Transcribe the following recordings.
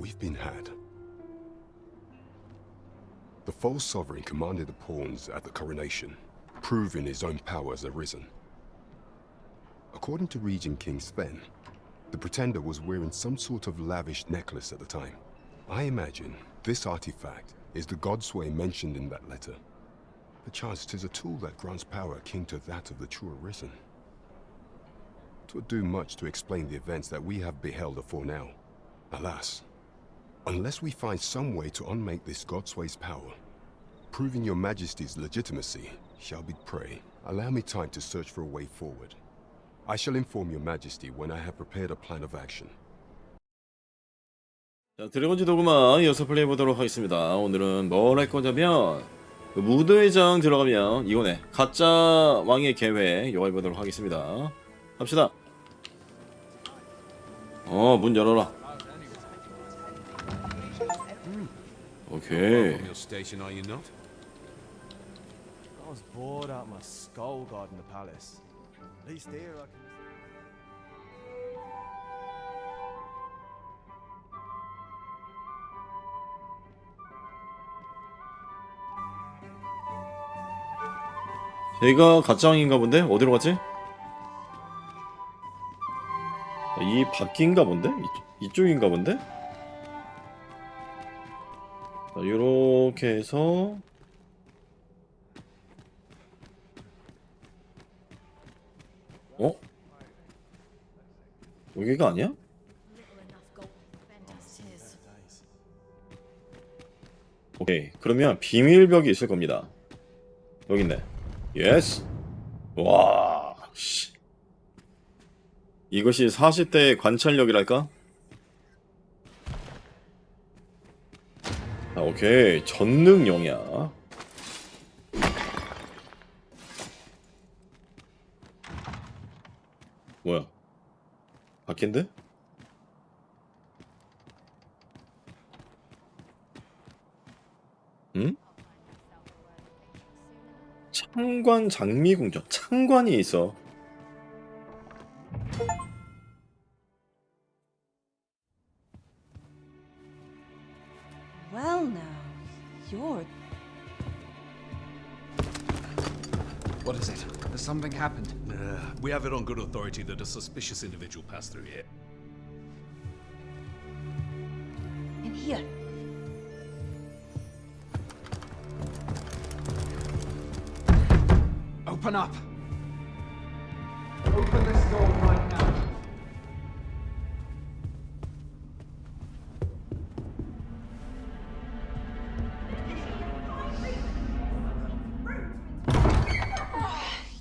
we've been had. The false sovereign commanded the pawns at the coronation, proving his own power has arisen. According to Regent King Sven, the pretender was wearing some sort of lavish necklace at the time. I imagine this artifact is the Godsway mentioned in that letter. Perchance 'tis a tool that grants power akin to that of the true arisen. 'Twould do much to explain the events that we have beheld afore now. Alas, unless we find some way to unmake this Godsway's power, proving your Majesty's legitimacy shall be prey. Allow me time to search for a way forward. I shall inform your Majesty when I have prepared a plan of action. 자, 드래곤즈 도그마 이어서 플레이 해보도록 하겠습니다. 오늘은 뭘 할 거냐면 무도회장 들어가면 이거네, 가짜왕의 계획 이거 해보도록 하겠습니다. 갑시다. 문 열어라. 오케이. 얘가 가짜왕인가 본데? 어디로 갔지? 이 밖인가 본데? 이쪽인가 본데? 자, 요렇게 해서 여기가 아니야? 오케이, 그러면 비밀벽이 있을 겁니다. 여기 있네. 예스. 와, 씨. 이것이 40대의 관찰력이랄까? 아, 오케이. 전능영이야. 뭐야? 바뀐데? 응? 창관 장미궁전. 창관이 있어. Well now, you're... What is it? Has something happened? We have it on good authority that a suspicious individual passed through here. in here. Open up! Open this door right now!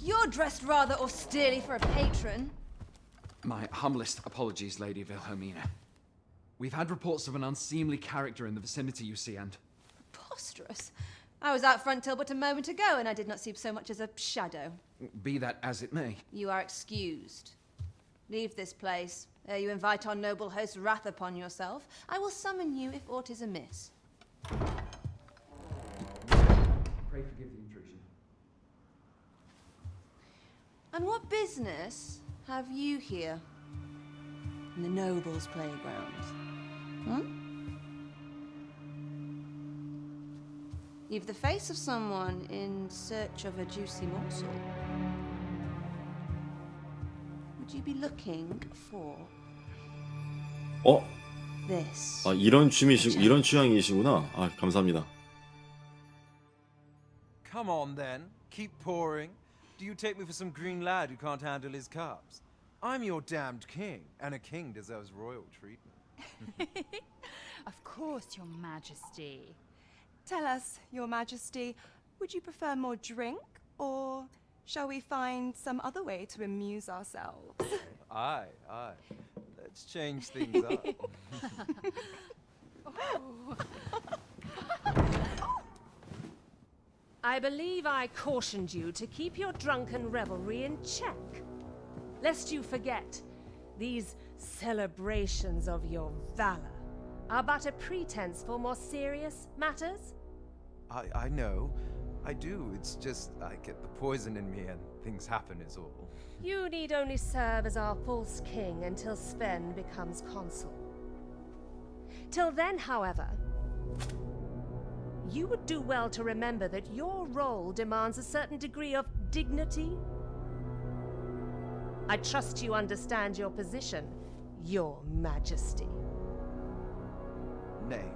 You're dressed rather austerely for a patron. My humblest apologies, Lady Wilhelmina. We've had reports of an unseemly character in the vicinity, you see, and... Preposterous. I was out front till but a moment ago, and I did not see so much as a shadow. Be that as it may. You are excused. Leave this place, ere you invite our noble host's wrath upon yourself. I will summon you if aught is amiss. Pray forgive the intrusion. And what business have you here? In the nobles' playground? You've the face of someone in search of a juicy morsel. Would you be looking for this? 아, 이런 취향이시구나. 아, 감사합니다. Come on then, keep pouring. Do you take me for some green lad who can't handle his cups? I'm your damned king, and a king deserves royal treatment. Of course, Your Majesty. Tell us, Your Majesty, would you prefer more drink, or shall we find some other way to amuse ourselves? Aye. Let's change things up. I believe I cautioned you to keep your drunken revelry in check, lest you forget these celebrations of your valor are but a pretense for more serious matters. I know. I do. It's just I get the poison in me and things happen is all. You need only serve as our false king until Sven becomes consul. Till then, however, you would do well to remember that your role demands a certain degree of dignity. I trust you understand your position, Your Majesty. Nay,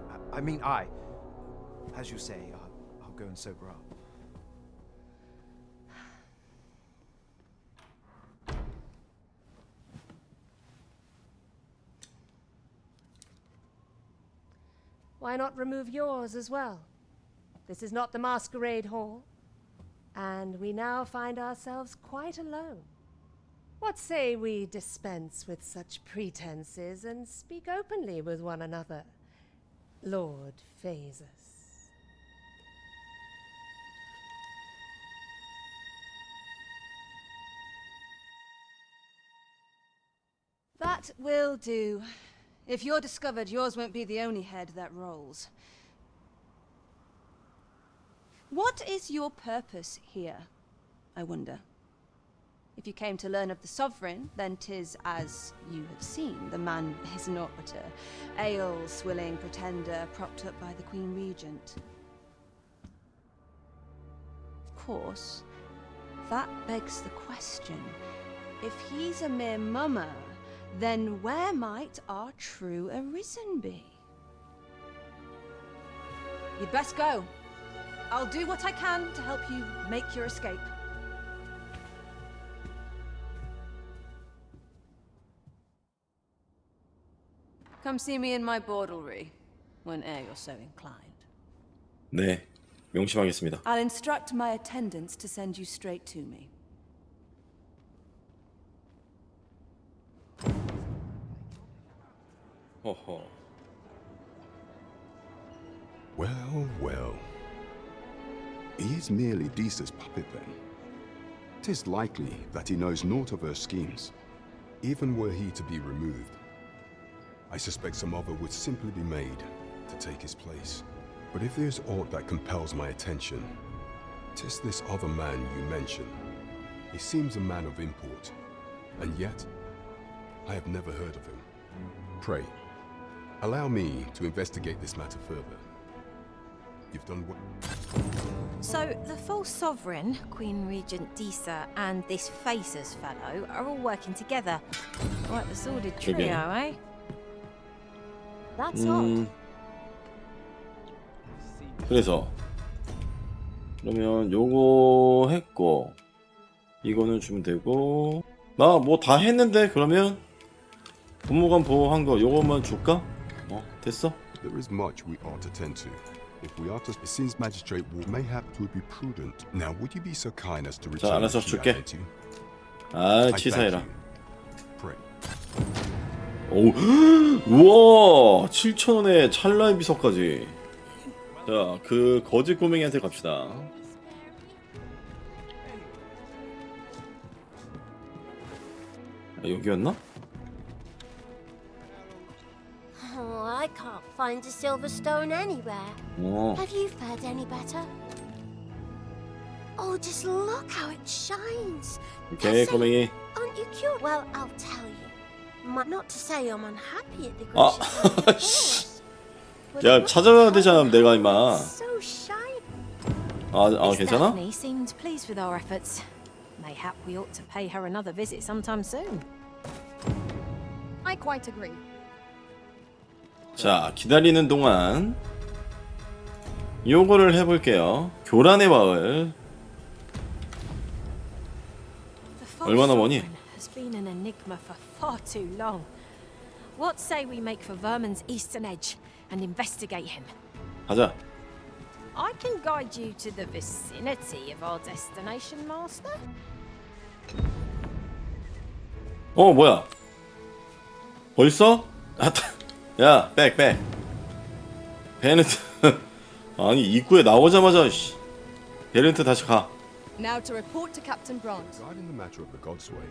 as you say, I'll go and sober up. Why not remove yours as well? This is not the masquerade hall, and we now find ourselves quite alone. What say we dispense with such pretenses and speak openly with one another, Lord Phasus? That will do. If you're discovered, yours won't be the only head that rolls. What is your purpose here, I wonder? If you came to learn of the Sovereign, then 'tis as you have seen. The man is naught but a ale-swilling pretender propped up by the Queen Regent. Of course, that begs the question. If he's a mere mummer, then where might our true Arisen be? You'd best go. I'll do what I can to help you make your escape. Come see me in my bordlery, whene'er you're so inclined. 네, 명심하겠습니다. I'll instruct my attendants to send you straight to me. 허허. Well, well. He is merely Disa's puppet then. 'Tis likely that he knows naught of her schemes, even were he to be removed. I suspect some other would simply be made to take his place. But if there's aught that compels my attention, 'tis this other man you mention. He seems a man of import, and yet I have never heard of him. Pray, allow me to investigate this matter further. You've done what? So, the false sovereign, Queen Regent Disa, and this Phasus fellow are all working together. Quite the sordid trio, eh? That's odd. 그래서 그러면 요거 했고 이거는 주면 되고 나 뭐 다 했는데 그러면 법무관 보호한 거 요것만 줄까? 됐어? There is much we ought to tend to. If we are to, it seems magistrate will mayhap to be prudent. Now, would you be so kind as to return? 자, 알아서 the key 줄게. I lent you? 아, 치사해라. Pray. 오, 우와, 7,000원에 찰나의 비석까지. 자, 그 거짓 꼬맹이한테 갑시다. 아, 여기였나? Oh, I can't find a silver stone anywhere. Have you fared any better? Oh, just look how it shines. 오케이, 꼬맹이. Aren't you cured? Well, I'll tell you. Not to say I'm unhappy at the 아, gracious 야, 찾아가야 되잖아, 내가 임마. So shiny. 괜찮아? Daphne seemed pleased with our efforts. Mayhap we ought to pay her another visit sometime soon. I quite agree. 자, 기다리는 동안 요거를 해볼게요. 교란의 마을. 얼마나 머니? Has been an enigma for far too long. What say we make for Vermin's eastern edge and investigate him? 가자. I can guide you to the vicinity of our destination, Master. 뭐야? 벌써? 야, 백. 베렌트. 아니, 입구에 나오자마자 베렌트 다시 가. Now to report to Captain Bronze. Regarding the matter of the Godsway,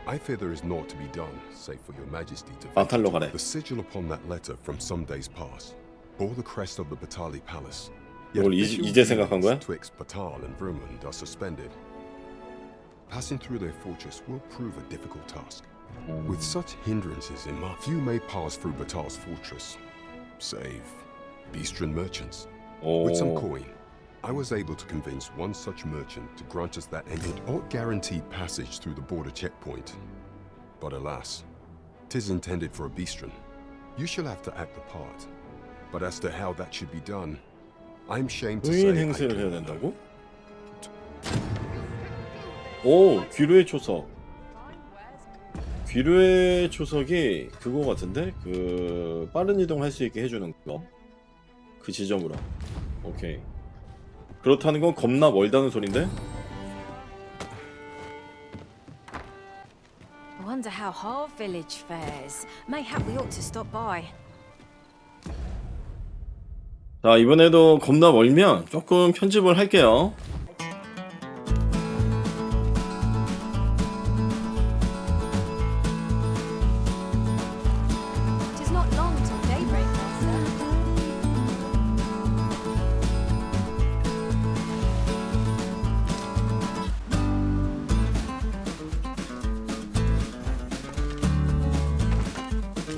I fear there is naught to be done, save for your majesty to 바탈로 가래. The sigil upon that letter from some days past bore the crest of the Batali Palace. Yet 뭘 official 이제 생각한 거야? dealings twixt Batal and Vermund are suspended. Passing through their fortress will prove a difficult task. With such hindrances in my few may pass through Batal's fortress. save Beastren merchants. 오. With some coin, I was able to convince one such merchant to grant us that guaranteed passage through the border checkpoint. But alas, 'tis intended for a Beastren. You shall have to act the part. But as to how that should be done, I'm ashamed to say 의인 I 행세를 해야 do not know. 된다고? 오, 귀뢰의 초석. 귀뢰의 초석이 그거 같은데? 그 빠른 이동할 수 있게 해주는 거. 그 지점으로. 오케이. 그렇다는 건 겁나 멀다는 소린데? I wonder how Harv Village fares. Mayhap we ought to stop by. 자, 이번에도 겁나 멀면 조금 편집을 할게요. It is not long till daybreak, master.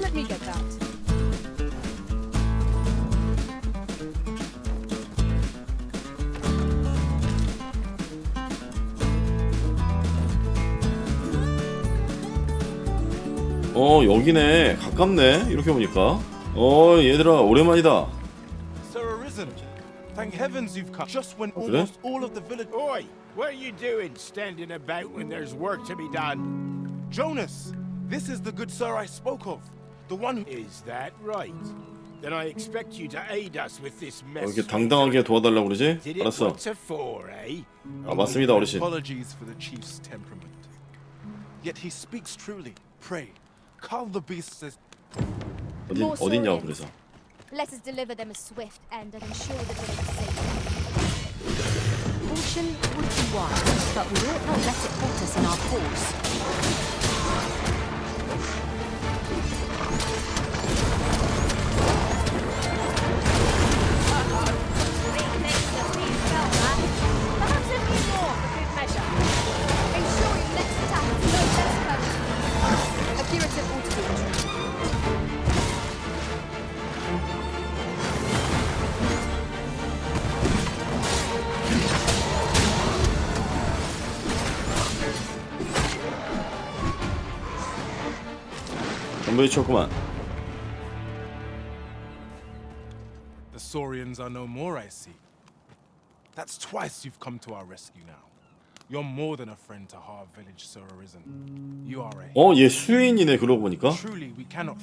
Let me get that. 여기네. 가깝네. 이렇게 보니까. 얘들아, 오랜만이다. Sir Arisen, thank heavens you've come just when 그래? almost all of the village. Oi, what are you doing standing about when there's work to be done? Jonas, this is the good sir I spoke of. The one who. Is that right? Then I expect you to aid us with this mess. 이렇게 당당하게 도와달라고 그러지? Did it 알았어. what's a for, eh? 아, 맞습니다, 어르신. Apologies for the chief's temperament. Yet he speaks truly. Pray, calm the beasts as. 어딨냐고 그래서. Let us deliver them a swift end and ensure the village is safe. Caution would be wise, but we ought not let it halt us in our course. Perhaps a few more for good measure. Ensure your next attack is no less clever. A curative ought to be entreated. 전부에 쳤구만. The Saurians are no more, I see. That's twice you've come to our rescue now. You're more than a friend to Harv Village, Sir Arisen. You are a. 얘 수인이네 그러고 보니까. Truly, we cannot.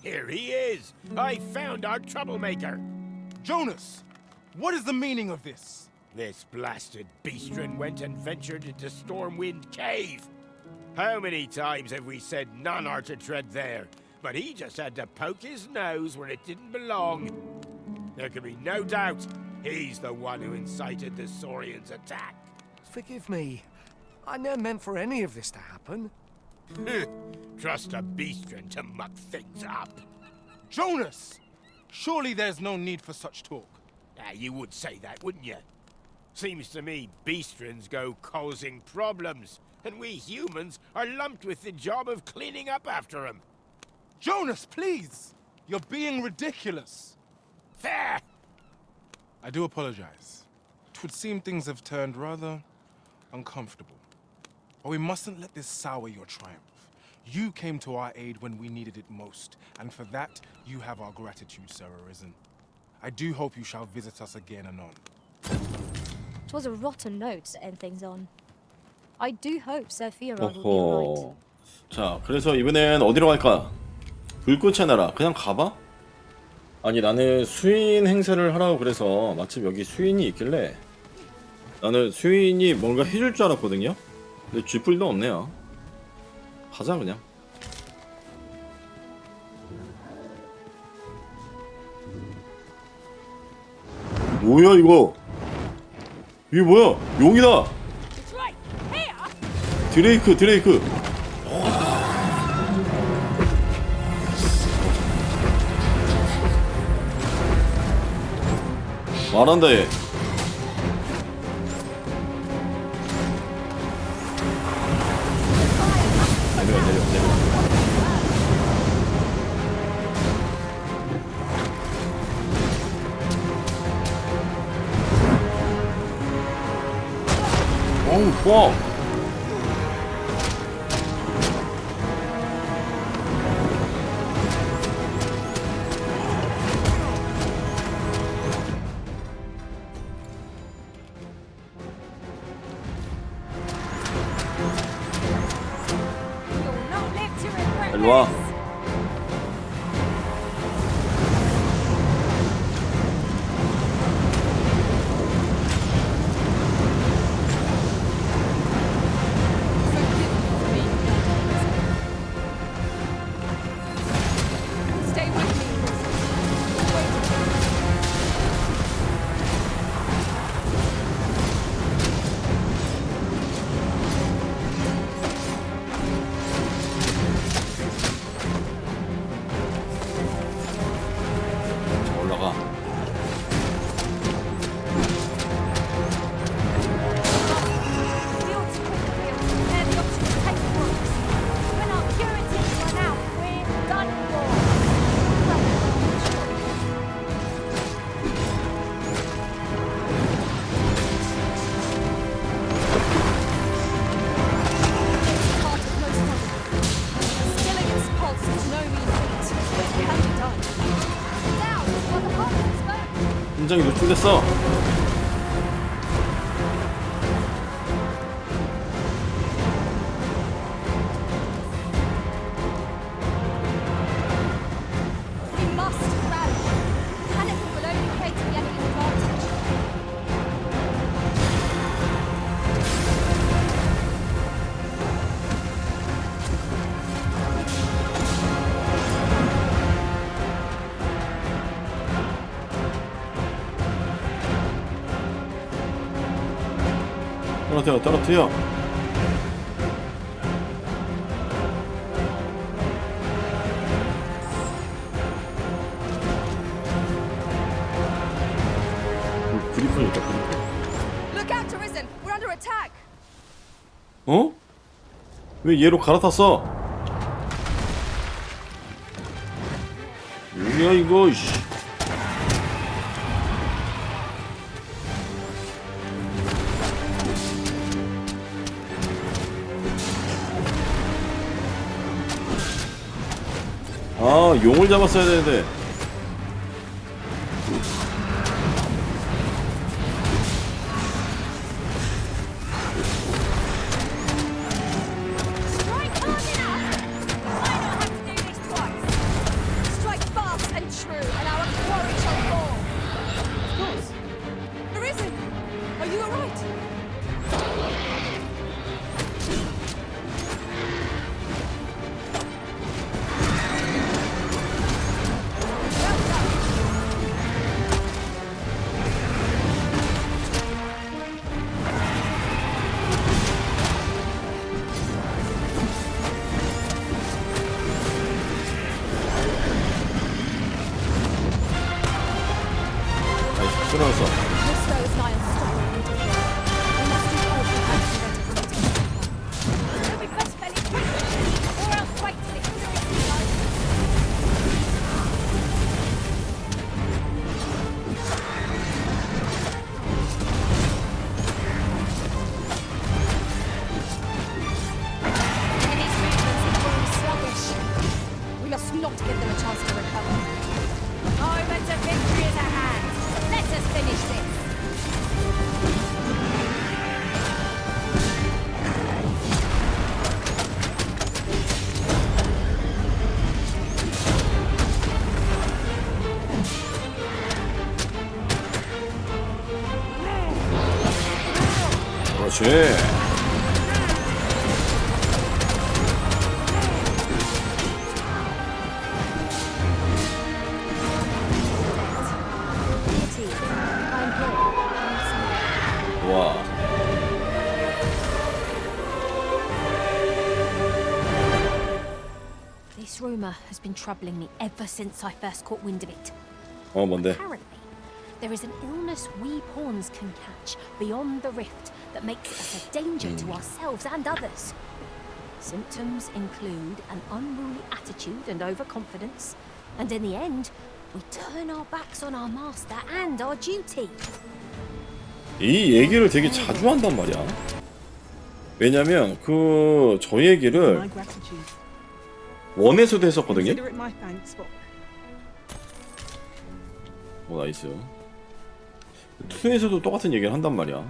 Here he is. I found our troublemaker. Jonas, what is the meaning of this? This blasted beastren went and ventured into Stormwind Cave. How many times have we said none are to tread there? But he just had to poke his nose where it didn't belong. There can be no doubt he's the one who incited the Saurians' attack. Forgive me. I never meant for any of this to happen. Trust a beastren to muck things up. Jonas! Surely there's no need for such talk. You would say that, wouldn't you? Seems to me beastrens go causing problems, and we humans are lumped with the job of cleaning up after them. Jonas, please! You're being ridiculous. There! I do apologize. It would seem things have turned rather uncomfortable. But we mustn't let this sour your triumph. You came to our aid when we needed it most, and for that, you have our gratitude, Sir Arisen. I do hope you shall visit us again anon. 'Twas a rotten note to end things on. I do hope Sophia will be alright. 어허. 자, 그래서 이번엔 어디로 갈까? 불꽃의 나라. 그냥 가봐? 아니, 나는 수인 행세를 하라고 그래서 마침 여기 수인이 있길래 나는 수인이 뭔가 해줄 줄 알았거든요? 근데 쥐뿔도 없네요. 가자 그냥. 뭐야 이거? 이게 뭐야? 용이다. 드레이크. 말한다 얘. 내려. 어우 좋아. 일로 와. Stay with me. 올라가. 심장이 노출됐어. We must rally. Panic will only create the enemy advantage. 떨어뜨려, 떨어뜨려. 그리폰이 있다, 그리폰. Look out, Arisen. We're under attack. 어? 왜 얘로 갈아탔어? 뭐야 이거, 씨. 아, 용을 잡았어야 되는데. Strike hard enough. Why not have to do this twice? Strike fast and true, and our quarry shall fall. Of course. Arisen, are you alright? 끊어서. This foe is nigh unstoppable. We must do all we can to prevent it. Then we must fell it quickly, or else wait till it seriously dies. Enemy's movements are growing sluggish. We must not give them a chance to recover. Moment of victory is at hand. Let us finish this. 그렇지. 와. This rumor has been troubling me ever since I first caught wind of it. 뭔데? Apparently, there is an illness we pawns can catch beyond the rift that makes us a danger to ourselves and others. Symptoms include an unruly attitude and overconfidence, and in the end, we turn our backs on our master and our duty. 이 얘기를 되게 자주 한단 말이야. 왜냐면 저 얘기를 원에서도 했었거든요. 오, 나이스. 2에서도 똑같은 얘기를 한단 말이야.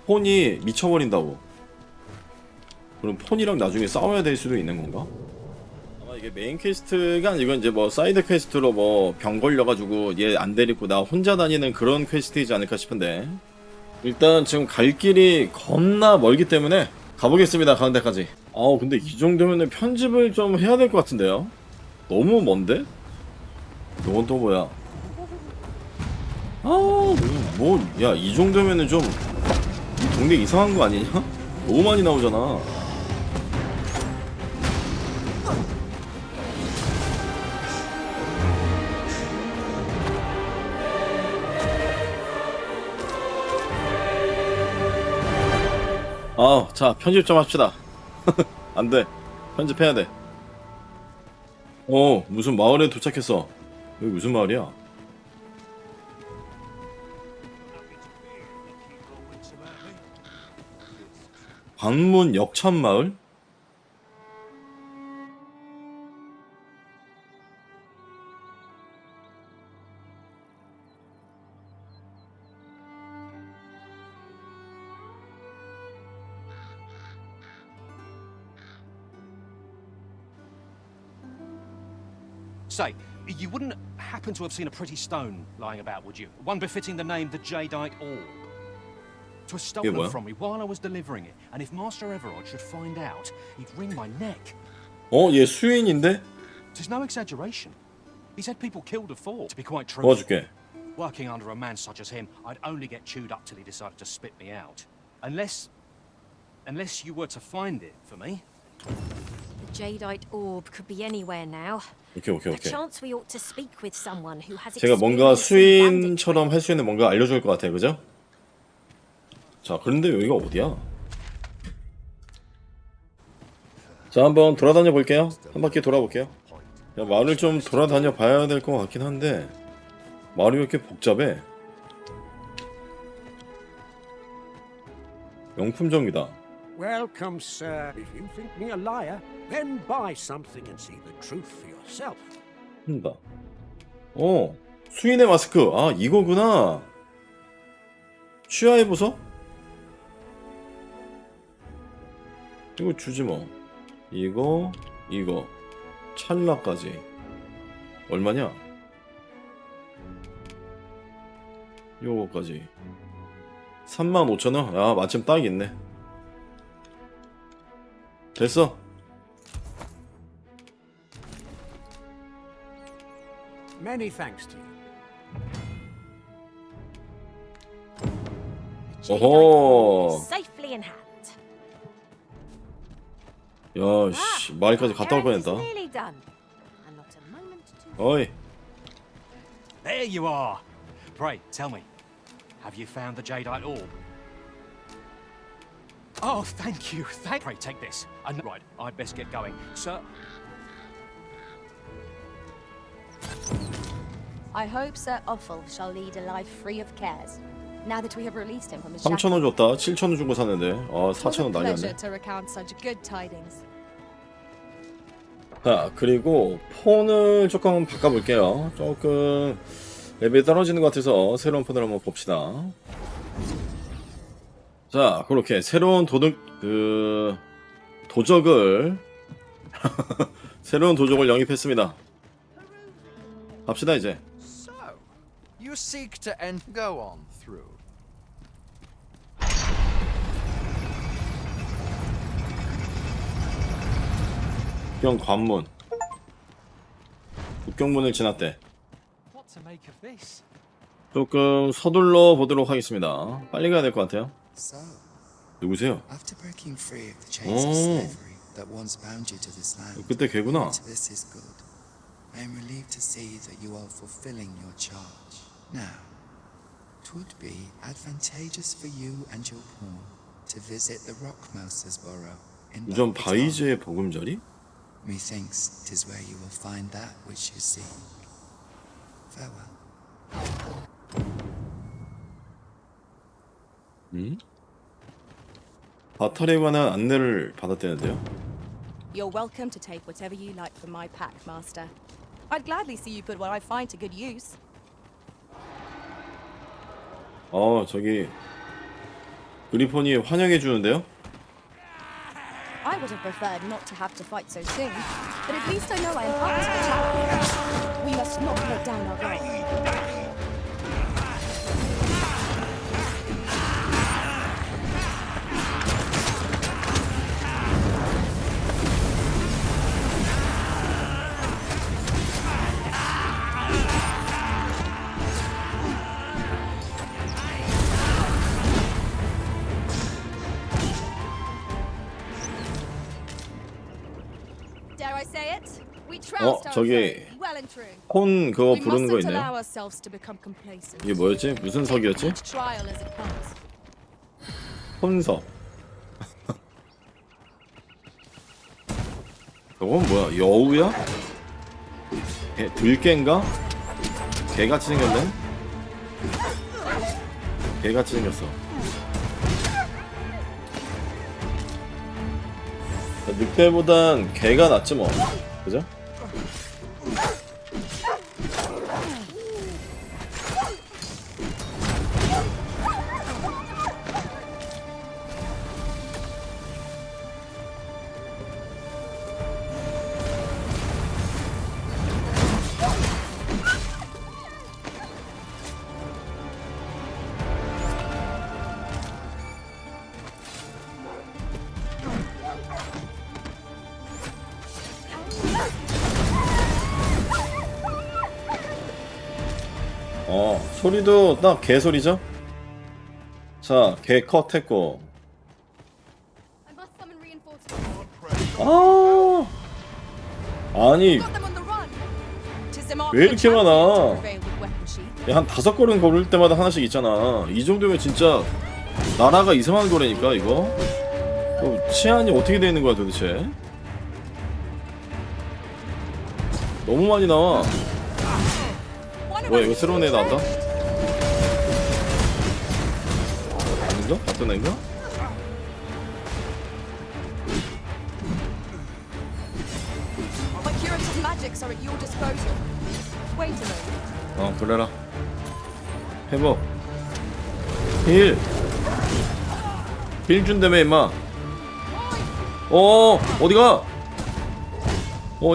폰이 미쳐버린다고. 그럼 폰이랑 나중에 싸워야 될 수도 있는 건가? 아마 이게 메인 퀘스트가 아니고 이제 뭐 사이드 퀘스트로 뭐 병 걸려가지고 얘 안 데리고 나 혼자 다니는 그런 퀘스트이지 않을까 싶은데, 일단 지금 갈 길이 겁나 멀기 때문에 가보겠습니다. 가는 데까지. 근데 이 정도면은 편집을 좀 해야 될 것 같은데요? 너무 먼데? 이건 또 뭐야? 야, 이 정도면은 좀 이 동네 이상한 거 아니냐? 너무 많이 나오잖아. 자, 편집 좀 합시다. 안 돼. 편집해야 돼. 무슨 마을에 도착했어. 여기 무슨 마을이야? 관문 역천 마을? Say, you wouldn't happen to have seen a pretty stone lying about, would you? One befitting the name the Jadeite Orb. 'Twas stolen 뭐야? from me while I was delivering it, and if Master Everard should find out, he'd wring my neck. 얘 수인인데? 'Tis no exaggeration. He said people killed her for. To be quite true. 도와줄게. Working under a man such as him, I'd only get chewed up till he decided to spit me out. Unless you were to find it for me. The Jadeite orb could be anywhere now. 오케이. Chance we ought to speak with someone who has 제가 뭔가 experience in banditry. 수인처럼 할 수 있는 뭔가 알려줄 것 같아요, 그죠? 자, 그런데 여기가 어디야? 자, 한번 돌아다녀 볼게요. 한 바퀴 돌아볼게요. 야, 마을을 좀 돌아다녀 봐야 될 것 같긴 한데 마을이 왜 이렇게 복잡해? 명품점이다. Welcome, sir. If you think me a liar, then buy something and see the truth for yourself. 한다. 수인의 마스크. 이거구나. 취하의 보석? 이거 주지 뭐. 이거 찰나까지 얼마냐? 요거까지 35,000원? 마침 딱 있네. 됐어. Many thanks to you. 오호. Safely in hand. 야, 씨, 마을까지 갔다 올 뻔했다. Nearly done. And not a moment to. 어이. There you are. Pray, tell me, have you found the Jadeite Orb? Oh, thank you. Pray, take this. Right, I'd best get going. Sir. I hope Sir Offal shall lead a life free of cares. Now that we have released him from his 3,000원 줬다. 7,000원 주고 샀는데 4,000원 난리났네. pleasure to recount such good tidings. 자, 그리고 폰을 조금 바꿔볼게요. 조금 레벨이 떨어지는 것 같아서 새로운 폰을 한번 봅시다. 자, 그렇게 새로운 도적을 새로운 도적을 영입했습니다. 갑시다 이제. So, you seek to end. Go on through. 국경 관문. 국경문을 지났대. What to make of this? 조금 서둘러 보도록 하겠습니다. 빨리 가야 될 것 같아요. 누구세요? After breaking free of the chains of slavery that once bound you to this land, 그때 걔구나. this is good. I am relieved to see that you are fulfilling your charge. Now, it would be advantageous for you and your pawn to visit the Rockmouse's burrow in 우전 바이즈의 보금자리? Methinks 'tis where you will find that which you seek. Farewell. 바탈에 관한 안내를 받았다는데요. You're welcome to take whatever you like from my pack, Master. I'd gladly see you put what I find to good use. 저기 그리폰이 환영해 주는데요. I would have preferred not to have to fight so soon, but at least I know I am up to the challenge. We must not let down our guard. Dare I say it? We trounced our 저기 foe, well and true. 폰 그거 We 부르는 거 mustn't 있네요. allow ourselves to become complacent. 이게 뭐였지? 무슨 석이었지? Each trial as it comes. 혼석. 저건 뭐야? 여우야? 들개인가? 개같이 생겼네? 개같이 생겼어. 늑대보단 개가 낫지 뭐. 그죠? 소리도 딱 개소리죠? 자, 개 컷 했고. 아니 왜 이렇게 많아? 야, 한 5걸음 걸을 때마다 하나씩 있잖아. 이 정도면 진짜 나라가 이상한 거라니까 이거. 치안이 어떻게 되어 있는 거야 도대체? 너무 많이 나와. 뭐야, 이거 새로운 애 나왔다? 아닌가? 같은 애인가? My curative magics are at your disposal. Wait a moment. 그래라. 회복. 힐. 힐 준다며 임마. 어디가?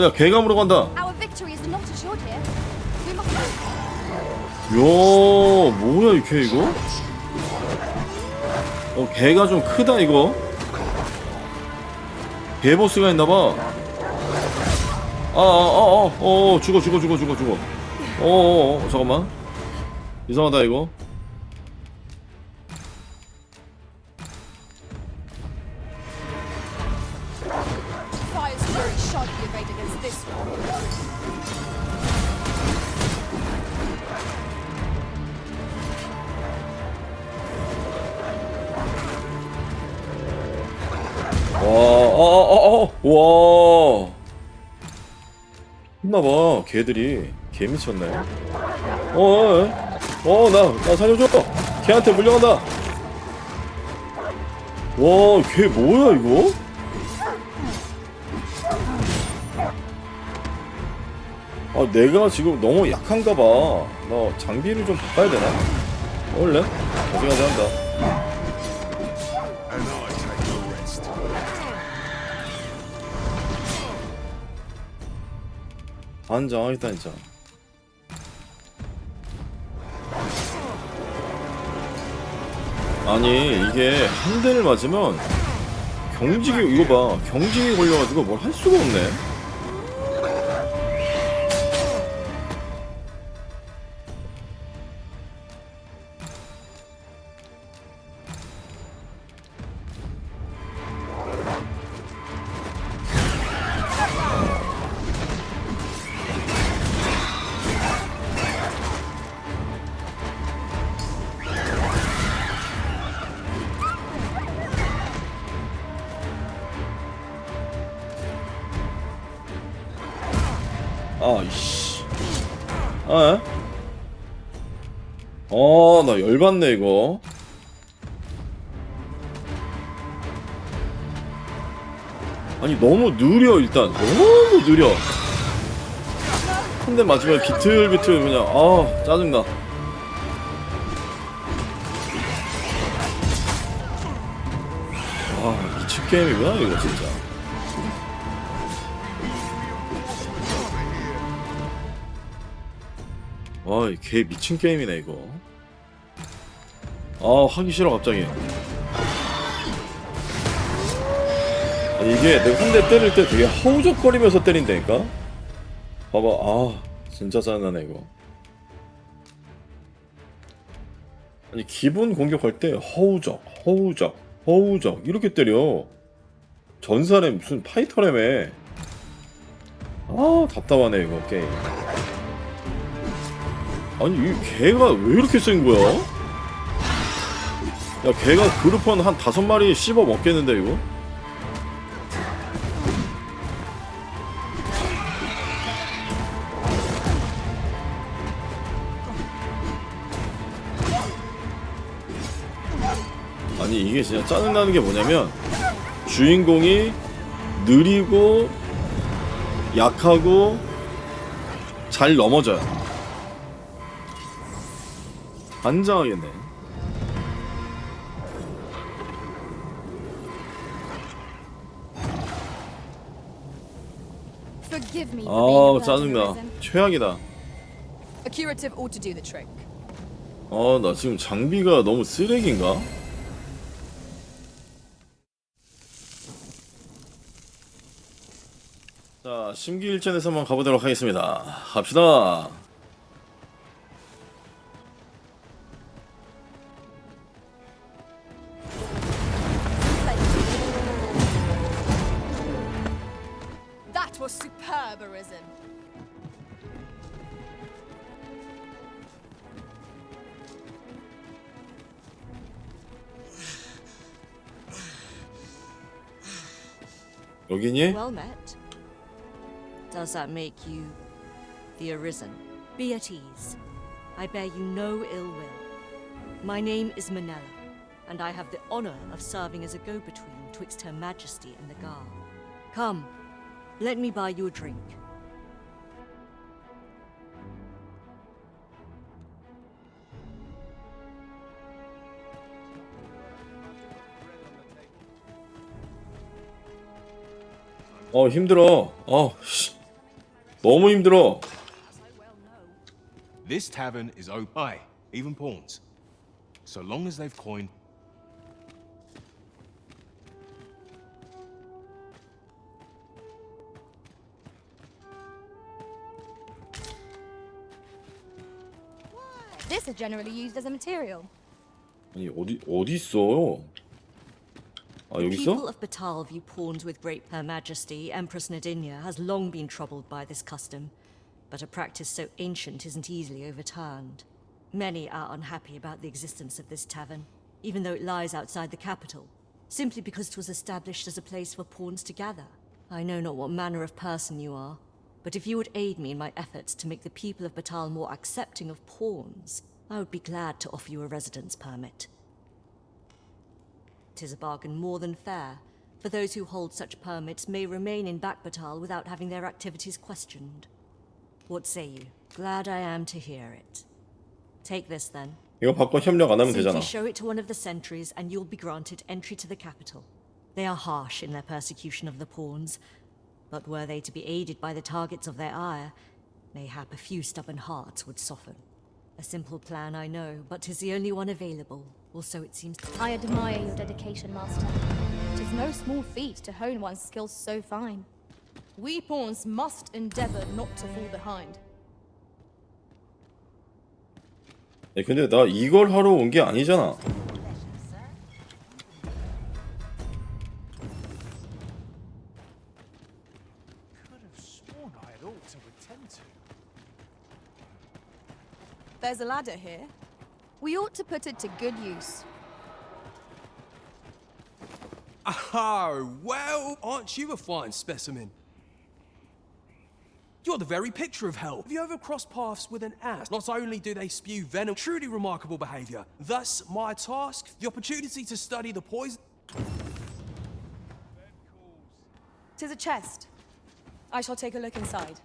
야, 개가 물어간다. Our victory is not assured here. We must. 야, 뭐야 이 개 이거? 개가 좀 크다 이거. 개보스가 있나봐. 죽어. 잠깐만. 이상하다 이거. Fire's fury shan't be evaded against this one. 와. 했나봐 개들이. 개 미쳤네. 나 살려줘. 걔한테 물려간다. 와, 걔 뭐야 이거? 내가 지금 너무 약한가봐. 나 장비를 좀 바꿔야 되나? 원래? 어디까지 한다. 반장하겠다 진짜. 아니 이게 한 대를 맞으면 경직이, 이거 봐, 경직이 걸려가지고 뭘 할 수가 없네. 아이씨. 나 열받네 이거. 아니 너무 느려. 일단 너무 느려. 한 대 맞으면 비틀비틀 그냥 아 짜증나. 아 미친 게임이구나 이거 진짜. 와, 개 미친 게임이네 이거. 아 하기 싫어 갑자기. 아니, 이게 내가 한 대 때릴 때 되게 허우적거리면서 때린다니까. 봐봐, 아 진짜 짜증나네 이거. 아니 기본 공격할 때 허우적 이렇게 때려. 전사래 무슨 파이터라며. 아 답답하네 이거 게임. 아니 이 개가 왜 이렇게 센 거야? 야 개가 그룹한 한 5마리 씹어 먹겠는데 이거? 아니 이게 진짜 짜증나는 게 뭐냐면 주인공이 느리고 약하고 잘 넘어져요. 반장하겠네. Forgive me for being 아 a burden, 짜증나. Arisen. 최악이다. A curative ought to do the trick. 아 나 지금 장비가 너무 쓰레기인가? 자 심기일전에서 한번 가보도록 하겠습니다. 갑시다. That was superb, Arisen. 여기니? Well met. Does that make you the Arisen? Be at ease. I bear you no ill will. My name is Manella, and I have the honor of serving as a go-between twixt Her Majesty and the Guard. Come, let me buy you a drink. 힘들어. 씨. 너무 힘들어. This tavern is open. Aye, even pawns. So long as they've coined. This is generally used as a material. 아니 어디 있어? 아 여기 있어? People of Batal view pawns with great Her Majesty. Empress Nadinia has long been troubled by this custom, but a practice so ancient isn't easily overturned. Many are unhappy about the existence of this tavern, even though it lies outside the capital, simply because it was established as a place for pawns to gather. I know not what manner of person you are, but if you would aid me in my efforts to make the people of Batal more accepting of pawns, I would be glad to offer you a residence permit. 'Tis a bargain more than fair, for those who hold such permits may remain in Batal without having their activities questioned. What say you? Glad I am to hear it. Take this then. 이거 받고 협력 안 하면 되잖아. Simply show it to one of the sentries and you'll be granted entry to the capital. They are harsh in their persecution of the pawns, but were they to be aided by the targets of their ire, mayhap a few stubborn hearts would soften. A simple plan, I know, but 'tis the only one available, or so it seems. I admire your dedication, Master. It is no small feat to hone one's skills so fine. We pawns must endeavor not to fall behind. 야, 근데 나 이걸 하러 온 게 아니잖아. There's a ladder here. We ought to put it to good use. Oh, well, aren't you a fine specimen? You're the very picture of hell. Have you ever crossed paths with an ass? Not only do they spew venom, truly remarkable behavior. Thus, my task, the opportunity to study the poison. 'Tis a chest. I shall take a look inside.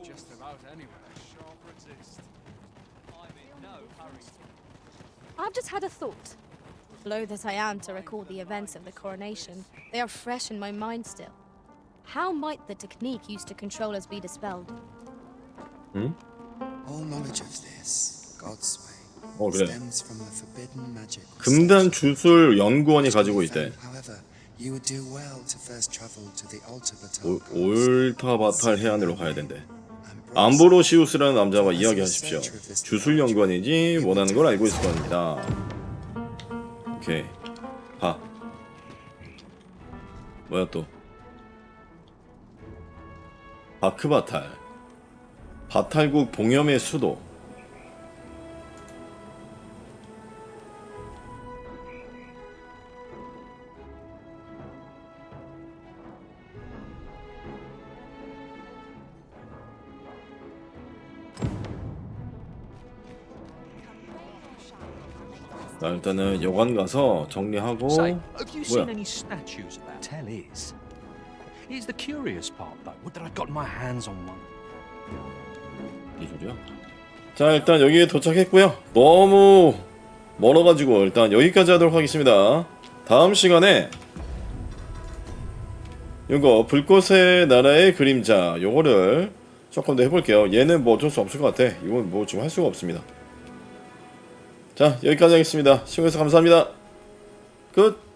Just about anywhere. Sharp resist. I'm in no hurry. I've just had a thought. Loath as I am to recall the events of the coronation, they are fresh in my mind still. How might the technique used to control us be dispelled? All knowledge of this, God's way, 그래. stems from the forbidden magic. 금단 주술 연구원이 가지고 있대. However, you would do well to first travel to the altar 올타바탈 해안으로 가야 된대. 암브로시우스라는 남자와 이야기하십시오. 주술 연구원이지 원하는 걸 알고 있을 겁니다. 오케이. 가. 뭐야 또? 바크바탈. 바탈국 봉염의 수도. 자, 일단은 여관 가서 정리하고. Say, have you seen 뭐야? any statues about? Tell is. Here's the curious part, though. Would that I got my hands on one? 이 소리야? 자, 일단 여기에 도착했고요. 너무 멀어가지고 일단 여기까지 하도록 하겠습니다. 다음 시간에 이거 불꽃의 나라의 그림자 요거를 조금 더 해볼게요. 얘는 뭐 어쩔 수 없을 것 같아. 이건 뭐 지금 할 수가 없습니다. 자, 여기까지 하겠습니다. 시청해주셔서 감사합니다. 끝.